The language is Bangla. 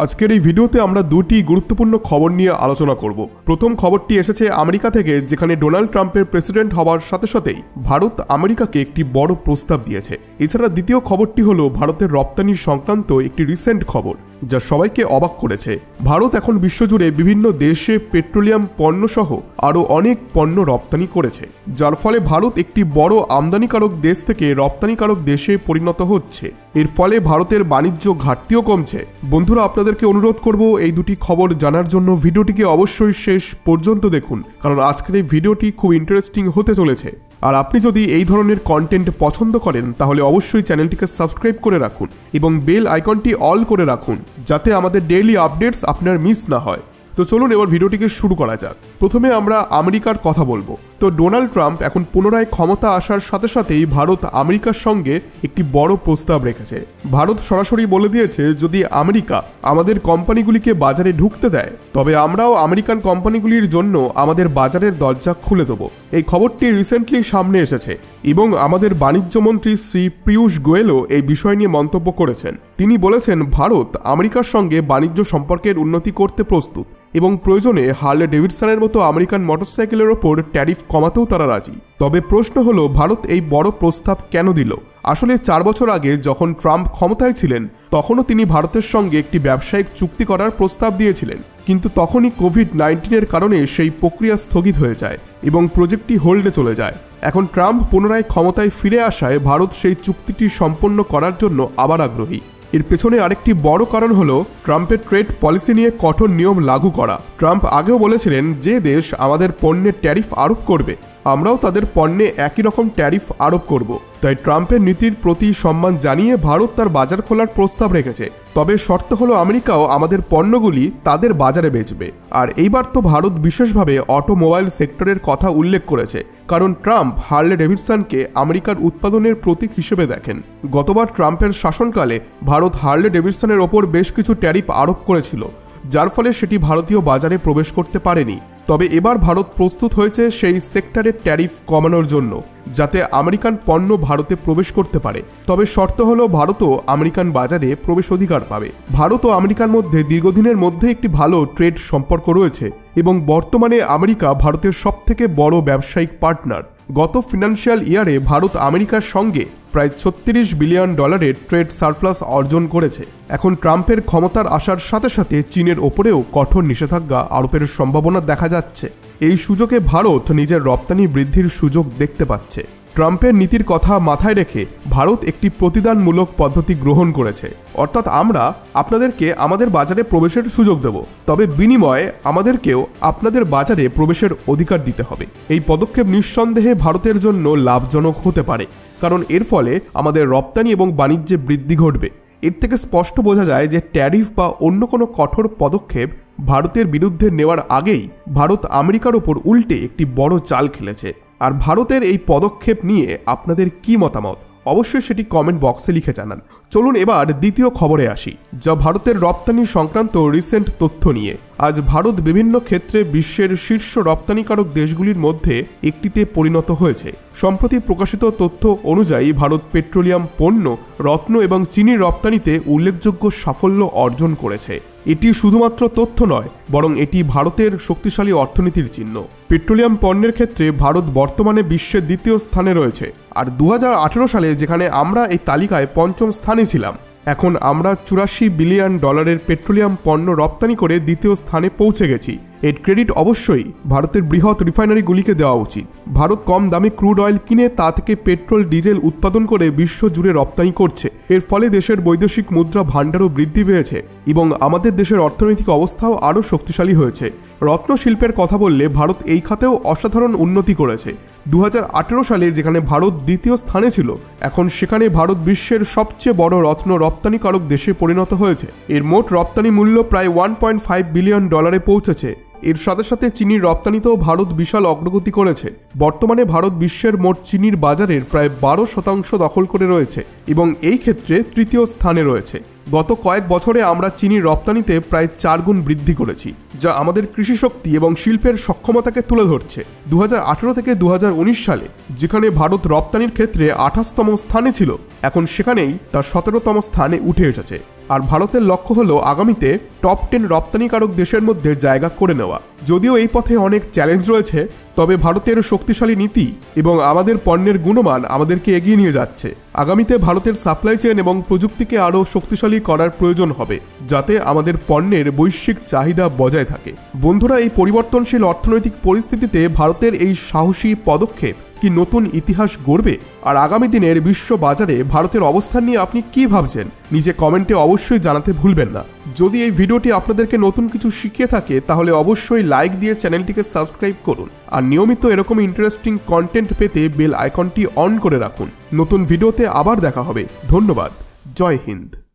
আজকের এই ভিডিওতে আমরা দুটি গুরুত্বপূর্ণ খবর নিয়ে আলোচনা করব। প্রথম খবরটি এসেছে আমেরিকা থেকে, যেখানে ডোনাল্ড ট্রাম্পের প্রেসিডেন্ট হওয়ার সাথে সাথেই ভারত আমেরিকাকে একটি বড় প্রস্তাব দিয়েছে। এছাড়া দ্বিতীয় খবরটি হলো ভারতের রপ্তানি সংক্রান্ত একটি রিসেন্ট খবর, যা সবাইকে অবাক করেছে। ভারত এখন বিশ্বজুড়ে বিভিন্ন দেশে পেট্রোলিয়াম পণ্য সহ আরও অনেক পণ্য রপ্তানি করেছে, যার ফলে ভারত একটি বড় আমদানিকারক দেশ থেকে রপ্তানিকারক দেশে পরিণত হচ্ছে। এর ফলে ভারতের বাণিজ্য ঘাটতিও কমছে। বন্ধুরা, আপনাদেরকে অনুরোধ করব এই দুটি খবর জানার জন্য ভিডিওটিকে অবশ্যই শেষ পর্যন্ত দেখুন, কারণ আজকের এই ভিডিওটি খুব ইন্টারেস্টিং হতে চলেছে। আর আপনি যদি এই ধরনের কন্টেন্ট পছন্দ করেন তাহলে অবশ্যই চ্যানেলটিকে সাবস্ক্রাইব করে রাখুন এবং বেল আইকনটি অল করে রাখুন, যাতে আমাদের ডেইলি আপডেটস আপনার মিস না হয়। তো চলুন এবার ভিডিওটিকে শুরু করা যাক। প্রথমে আমরা আমেরিকার কথা বলবো। তো ডোনাল্ড ট্রাম্প এখন পুনরায় ক্ষমতা আসার সাথে সাথেই ভারত আমেরিকার সঙ্গে একটি বড় প্রস্তাব রেখেছে। ভারত সরাসরি বলে দিয়েছে, যদি আমেরিকা আমাদের কোম্পানিগুলিকে বাজারে ঢুকতে দেয় তবে আমরাও আমেরিকান কোম্পানিগুলির জন্য আমাদের বাজারের দরজা খুলে দেব। এই খবরটি রিসেন্টলি সামনে এসেছে এবং আমাদের বাণিজ্য মন্ত্রী শ্রী পীয়ূষ গোয়েলও এই বিষয় নিয়ে মন্তব্য করেছেন। তিনি বলেছেন, ভারত আমেরিকার সঙ্গে বাণিজ্য সম্পর্কের উন্নতি করতে প্রস্তুত এবং প্রয়োজনে হার্লে ডেভিডসনের মতো আমেরিকান মোটরসাইকেলের ওপর ট্যারিফ কমাতেও তারা রাজি। তবে প্রশ্ন হলো, ভারত এই বড় প্রস্তাব কেন দিল? আসলে 4 বছর আগে যখন ট্রাম্প ক্ষমতায় ছিলেন তখনও তিনি ভারতের সঙ্গে একটি ব্যবসায়িক চুক্তি করার প্রস্তাব দিয়েছিলেন, কিন্তু তখনই কোভিড-19-এর কারণে সেই প্রক্রিয়া স্থগিত হয়ে যায় এবং প্রজেক্টটি হোল্ডে চলে যায়। এখন ট্রাম্প পুনরায় ক্ষমতায় ফিরে আসায় ভারত সেই চুক্তিটি সম্পন্ন করার জন্য আবার আগ্রহী। এর পেছনে আরেকটি বড় কারণ হলো ট্রাম্পের ট্রেড পলিসি নিয়ে কঠোর নিয়ম লাগু করা। ট্রাম্প আগেও বলেছিলেন, যে দেশ আমাদের পণ্যে ট্যারিফ আরোপ করবে আমরাও তাদের পণ্যে একই রকম ট্যারিফ আরোপ করব। তাই ট্রাম্পের নীতির প্রতি সম্মান জানিয়ে ভারত তার বাজার খোলার প্রস্তাব রেখেছে। তবে শর্ত হলো আমেরিকাও আমাদের পণ্যগুলি তাদের বাজারে বেচবে। আর এইবার তো ভারত বিশেষভাবে অটোমোবাইল সেক্টরের কথা উল্লেখ করেছে, কারণ ট্রাম্প হার্লে ডেভিডসনকে আমেরিকার উৎপাদনের প্রতীক হিসেবে দেখেন। গতবার ট্রাম্পের শাসনকালে ভারত হার্লে ডেভিডসনের ওপর বেশ কিছু ট্যারিফ আরোপ করেছিল, যার ফলে সেটি ভারতীয় বাজারে প্রবেশ করতে পারেনি। তবে এবার ভারত প্রস্তুত হয়েছে সেই সেক্টরের ট্যারিফ কমানোর জন্য, যাতে আমেরিকান পণ্য ভারতে প্রবেশ করতে পারে। তবে শর্ত হলো ভারতও আমেরিকান বাজারে প্রবেশ অধিকার পাবে। ভারত ও আমেরিকার মধ্যে দীর্ঘদিনের মধ্যে একটি ভালো ট্রেড সম্পর্ক রয়েছে এবং বর্তমানে আমেরিকা ভারতের সবথেকে বড় ব্যবসায়িক পার্টনার। গত ফিনান্সিয়াল ইয়ারে ভারত আমেরিকার সঙ্গে প্রায় $36 বিলিয়ন ট্রেড সারপ্লাস অর্জন করেছে। এখন ট্রাম্পের ক্ষমতার আসার সাথে সাথে চীনের ওপরেও কঠোর নিষেধাজ্ঞা আরোপের সম্ভাবনা দেখা যাচ্ছে। এই সুযোগে ভারত নিজের রপ্তানি বৃদ্ধির সুযোগ দেখতে পাচ্ছে। ট্রাম্পের নীতির কথা মাথায় রেখে ভারত একটি প্রতিদানমূলক পদ্ধতি গ্রহণ করেছে, অর্থাৎ আমরা আপনাদেরকে আমাদের বাজারে প্রবেশের সুযোগ দেব, তবে বিনিময়ে আমাদেরকেও আপনাদের বাজারে প্রবেশের অধিকার দিতে হবে। এই পদক্ষেপ নিঃসন্দেহে ভারতের জন্য লাভজনক হতে পারে, কারণ এর ফলে আমাদের রপ্তানি এবং বাণিজ্যে বৃদ্ধি ঘটবে। এর থেকে স্পষ্ট বোঝা যায় যে ট্যারিফ বা অন্য কোনো কঠোর পদক্ষেপ ভারতের বিরুদ্ধে নেওয়ার আগেই ভারত আমেরিকার ওপর উল্টে একটি বড় চাল খেলেছে। আর ভারতের এই পদক্ষেপ নিয়ে আপনাদের কি মতামত অবশ্যই সেটি কমেন্ট বক্সে লিখে জানান। চলুন এবার দ্বিতীয় খবরে আসি, যা ভারতের রপ্তানি সংক্রান্ত রিসেন্ট তথ্য নিয়ে। আজ ভারত বিভিন্ন ক্ষেত্রে বিশ্বের শীর্ষ রপ্তানিকারক দেশগুলির মধ্যে একটিতে পরিণত হয়েছে। সম্প্রতি প্রকাশিত তথ্য অনুযায়ী ভারত পেট্রোলিয়াম পণ্য, রত্ন এবং চিনির রপ্তানিতে উল্লেখযোগ্য সাফল্য অর্জন করেছে। এটি শুধুমাত্র তথ্য নয়, বরং এটি ভারতের শক্তিশালী অর্থনীতির চিহ্ন। পেট্রোলিয়াম পণ্যের ক্ষেত্রে ভারত বর্তমানে বিশ্বের দ্বিতীয় স্থানে রয়েছে, আর 2018 সালে যেখানে আমরা এই তালিকায় 5ম স্থানে ছিলাম, এখন আমরা $84 বিলিয়ন পেট্রোলিয়াম পণ্য রপ্তানি করে দ্বিতীয় স্থানে পৌঁছে গেছি। এর ক্রেডিট অবশ্যই ভারতের বৃহৎ রিফাইনারিগুলিকে দেওয়া উচিত। ভারত কম দামে ক্রুড অয়েল কিনে তা থেকে পেট্রোল, ডিজেল উৎপাদন করে বিশ্ব জুড়ে রপ্তানি করছে। এর ফলে দেশের বৈদেশিক মুদ্রা ভাণ্ডারও বৃদ্ধি পেয়েছে এবং আমাদের দেশের অর্থনৈতিক অবস্থাও আরও শক্তিশালী হয়েছে। রত্ন শিল্পের কথা বললে ভারত এই খাতেও অসাধারণ উন্নতি করেছে। 2018 সালে যেখানে ভারত দ্বিতীয় স্থানে ছিল, এখন সেখানে ভারত বিশ্বের সবচেয়ে বড় রত্ন রপ্তানিকারক দেশে পরিণত হয়েছে। এর মোট রপ্তানি মূল্য প্রায় $1.5 বিলিয়ন পৌঁছেছে। এর সাথে সাথে চিনির রপ্তানিতেও ভারত বিশাল অগ্রগতি করেছে। বর্তমানে ভারত বিশ্বের মোট চিনির বাজারের প্রায় 12% দখল করে রয়েছে এবং এই ক্ষেত্রে তৃতীয় স্থানে রয়েছে। গত কয়েক বছরে আমরা চিনির রপ্তানিতে প্রায় 4 গুণ বৃদ্ধি করেছি, যা আমাদের কৃষি শক্তি এবং শিল্পের সক্ষমতাকে তুলে ধরছে। 2018 থেকে 2019 সালে যেখানে ভারত রপ্তানির ক্ষেত্রে 28তম স্থানে ছিল, এখন সেখানেই তার 17তম স্থানে উঠে এসেছে। আর ভারতের লক্ষ্য হলো আগামীতে টপ 10 রপ্তানিকারক দেশের মধ্যে জায়গা করে নেওয়া। যদিও এই পথে অনেক চ্যালেঞ্জ রয়েছে, তবে ভারতের শক্তিশালী নীতি এবং আমাদের পণ্যের গুণমান আমাদেরকে এগিয়ে নিয়ে যাচ্ছে। আগামীতে ভারতের সাপ্লাই চেইন এবং প্রযুক্তিকে আরও শক্তিশালী করার প্রয়োজন হবে, যাতে আমাদের পণ্যের বৈশ্বিক চাহিদা বজায় থাকে। বন্ধুরা, এই পরিবর্তনশীল অর্থনৈতিক পরিস্থিতিতে ভারতের এই সাহসী পদক্ষেপ কি নতুন ইতিহাস গড়বে? আর আগামী দিনের বিশ্ব বাজারে ভারতের অবস্থান নিয়ে আপনি কি ভাবছেন? নিচে কমেন্টে অবশ্যই জানাতে ভুলবেন না। যদি এই ভিডিওটি আপনাদেরকে নতুন কিছু শিখিয়ে থাকে তাহলে অবশ্যই লাইক দিয়ে চ্যানেলটিকে সাবস্ক্রাইব করুন। আর নিয়মিত এরকম ইন্টারেস্টিং কন্টেন্ট পেতে বেল আইকনটি অন করে রাখুন। নতুন ভিডিওতে আবার দেখা হবে। ধন্যবাদ। জয় হিন্দ।